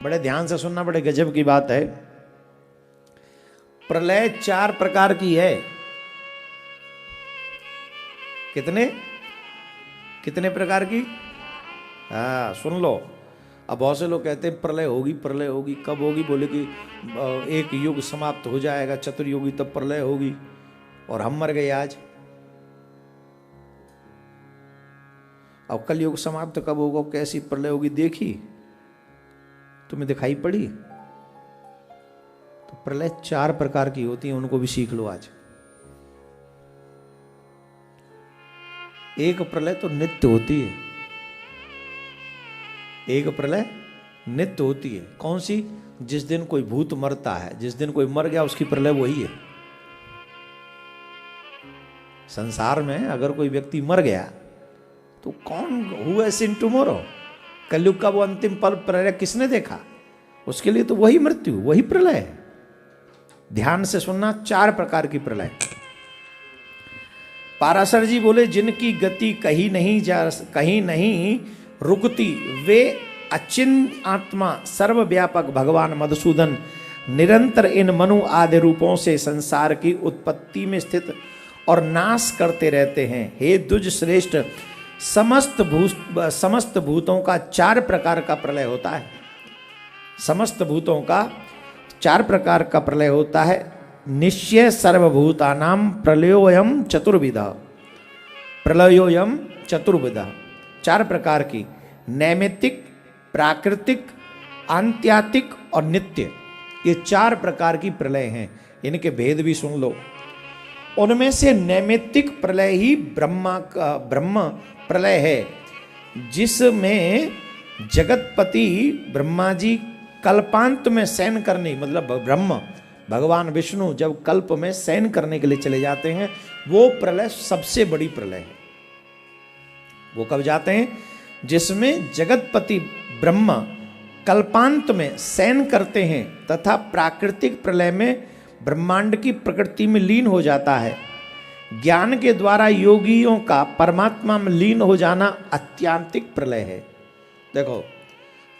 बड़े ध्यान से सुनना, बड़े गजब की बात है। प्रलय 4 प्रकार की है। कितने कितने प्रकार की? हाँ सुन लो। अब बहुत से लोग कहते हैं प्रलय होगी, प्रलय होगी। कब होगी? बोले कि एक युग समाप्त हो जाएगा चतुर्युगी, तब प्रलय होगी। और हम मर गए आज। अब कल युग समाप्त कब होगा, कैसी प्रलय होगी देखी? तुम्हें दिखाई पड़ी? तो प्रलय 4 प्रकार की होती है, उनको भी सीख लो आज। एक प्रलय तो नित्य होती है। एक प्रलय नित्य होती है। कौन सी? जिस दिन कोई भूत मरता है, जिस दिन कोई मर गया उसकी प्रलय वही है। संसार में अगर कोई व्यक्ति मर गया तो कौन हु हैज सीन टुमारो, कलयुग का वो अंतिम पल प्रलय किसने देखा? उसके लिए तो वही मृत्यु, वही प्रलय है। ध्यान से सुनना, 4 प्रकार की प्रलय। पाराशर जी बोले जिनकी गति कहीं नहीं रुकती, वे अचिन्ह आत्मा सर्वव्यापक भगवान मधुसूदन निरंतर इन मनु आदि रूपों से संसार की उत्पत्ति में स्थित और नाश करते रहते हैं। हे द्विज श्रेष्ठ, समस्त भूतों का 4 प्रकार का प्रलय होता है। समस्त भूतों का 4 प्रकार का प्रलय होता है। निश्चय सर्वभूतानां प्रलयोयम चतुर्विधा। प्रलयोयम चतुर्विधा, 4 प्रकार की। नैमित्तिक, प्राकृतिक, आंत्यातिक और नित्य, ये 4 प्रकार की प्रलय हैं। इनके भेद भी सुन लो। उनमें से नैमित्तिक प्रलय ही ब्रह्म प्रलय है, जिसमें जगतपति ब्रह्मा जी कल्पांत में शयन करने, मतलब ब्रह्म भगवान विष्णु जब कल्प में शयन करने के लिए चले जाते हैं, वो प्रलय सबसे बड़ी प्रलय है। वो कब जाते हैं? जिसमें जगतपति ब्रह्मा कल्पांत में शयन करते हैं तथा प्राकृतिक प्रलय में ब्रह्मांड की प्रकृति में लीन हो जाता है। ज्ञान के द्वारा योगियों का परमात्मा में लीन हो जाना अत्यांतिक प्रलय है। देखो,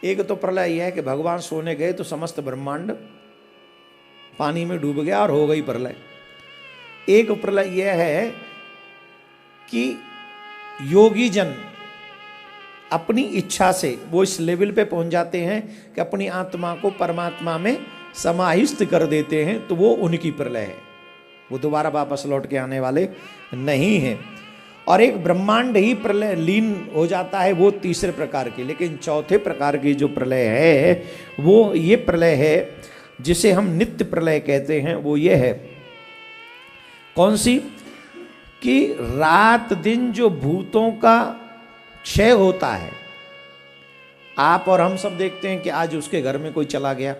एक तो प्रलय यह है कि भगवान सोने गए तो समस्त ब्रह्मांड पानी में डूब गया और हो गई प्रलय। एक प्रलय यह है कि योगी जन अपनी इच्छा से वो इस लेवल पे पहुंच जाते हैं कि अपनी आत्मा को परमात्मा में समाहित कर देते हैं, तो वो उनकी प्रलय है। वो दोबारा वापस लौट के आने वाले नहीं हैं। और एक ब्रह्मांड ही प्रलय लीन हो जाता है, वो तीसरे प्रकार की। लेकिन चौथे प्रकार की जो प्रलय है, वो ये प्रलय है जिसे हम नित्य प्रलय कहते हैं। वो ये है, कौन सी? कि रात दिन जो भूतों का क्षय होता है। आप और हम सब देखते हैं कि आज उसके घर में कोई चला गया,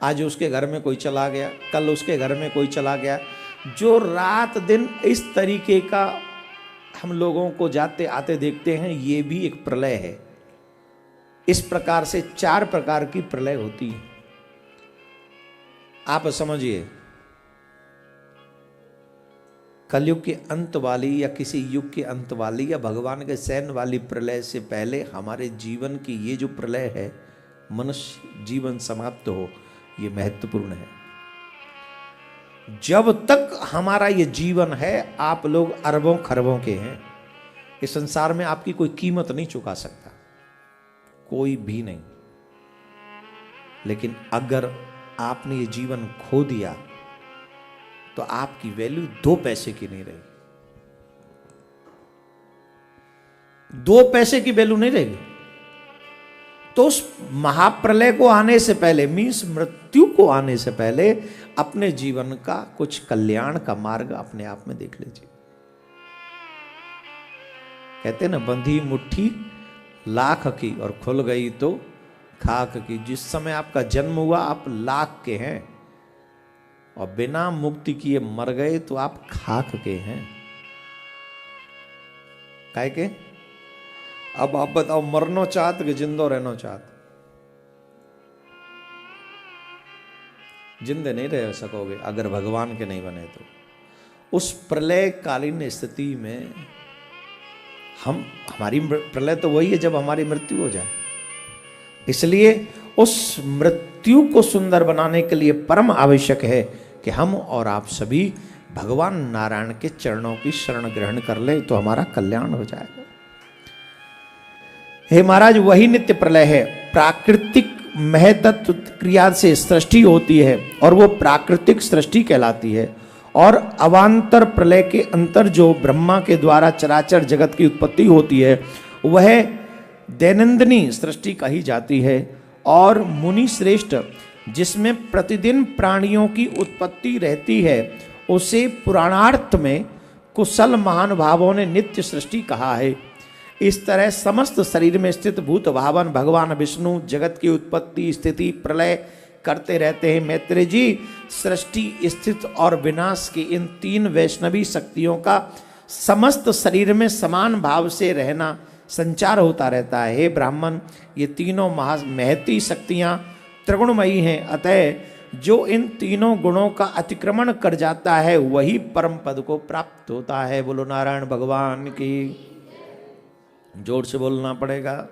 आज उसके घर में कोई चला गया, कल उसके घर में कोई चला गया। जो रात दिन इस तरीके का हम लोगों को जाते आते देखते हैं, ये भी एक प्रलय है। इस प्रकार से 4 प्रकार की प्रलय होती है। आप समझिए, कलयुग के अंत वाली या किसी युग के अंत वाली या भगवान के शयन वाली प्रलय से पहले हमारे जीवन की ये जो प्रलय है, मनुष्य जीवन समाप्त हो, ये महत्वपूर्ण है। जब तक हमारा ये जीवन है, आप लोग अरबों खरबों के हैं। इस संसार में आपकी कोई कीमत नहीं चुका सकता, कोई भी नहीं। लेकिन अगर आपने ये जीवन खो दिया तो आपकी वैल्यू 2 पैसे की नहीं रहेगी। 2 पैसे की वैल्यू नहीं रहेगी। तो उस महाप्रलय को आने से पहले, मीन्स मृत्यु को आने से पहले, अपने जीवन का कुछ कल्याण का मार्ग अपने आप में देख लीजिए। कहते ना, बंधी मुट्ठी लाख की और खुल गई तो खाक की। जिस समय आपका जन्म हुआ आप लाख के हैं, और बिना मुक्ति किए मर गए तो आप खाक के हैं। काहे के? अब आप बताओ, मरनो चाहत कि जिंदो रहनो चाहत? जिंदे नहीं रह सकोगे अगर भगवान के नहीं बने तो। उस प्रलय कालीन स्थिति में हमारी प्रलय तो वही है जब हमारी मृत्यु हो जाए। इसलिए उस मृत्यु को सुंदर बनाने के लिए परम आवश्यक है कि हम और आप सभी भगवान नारायण के चरणों की शरण ग्रहण कर ले, तो हमारा कल्याण हो जाएगा। हे महाराज, वही नित्य प्रलय है। प्राकृतिक महतत्व क्रिया से सृष्टि होती है और वो प्राकृतिक सृष्टि कहलाती है। और अवांतर प्रलय के अंतर जो ब्रह्मा के द्वारा चराचर जगत की उत्पत्ति होती है, वह दैनंदिनी सृष्टि कही जाती है। और मुनि श्रेष्ठ, जिसमें प्रतिदिन प्राणियों की उत्पत्ति रहती है, उसे पुराणार्थ में कुशल महानुभावों ने नित्य सृष्टि कहा है। इस तरह समस्त शरीर में स्थित भूत भावन भगवान विष्णु जगत की उत्पत्ति स्थिति प्रलय करते रहते हैं। मैत्रेय जी, सृष्टि स्थित और विनाश की इन तीन वैष्णवी शक्तियों का समस्त शरीर में समान भाव से रहना, संचार होता रहता है। हे ब्राह्मण, ये तीनों महती शक्तियाँ त्रिगुणमयी हैं। अतः जो इन तीनों गुणों का अतिक्रमण कर जाता है, वही परम पद को प्राप्त होता है। बोलो नारायण भगवान की। जोर से बोलना पड़ेगा।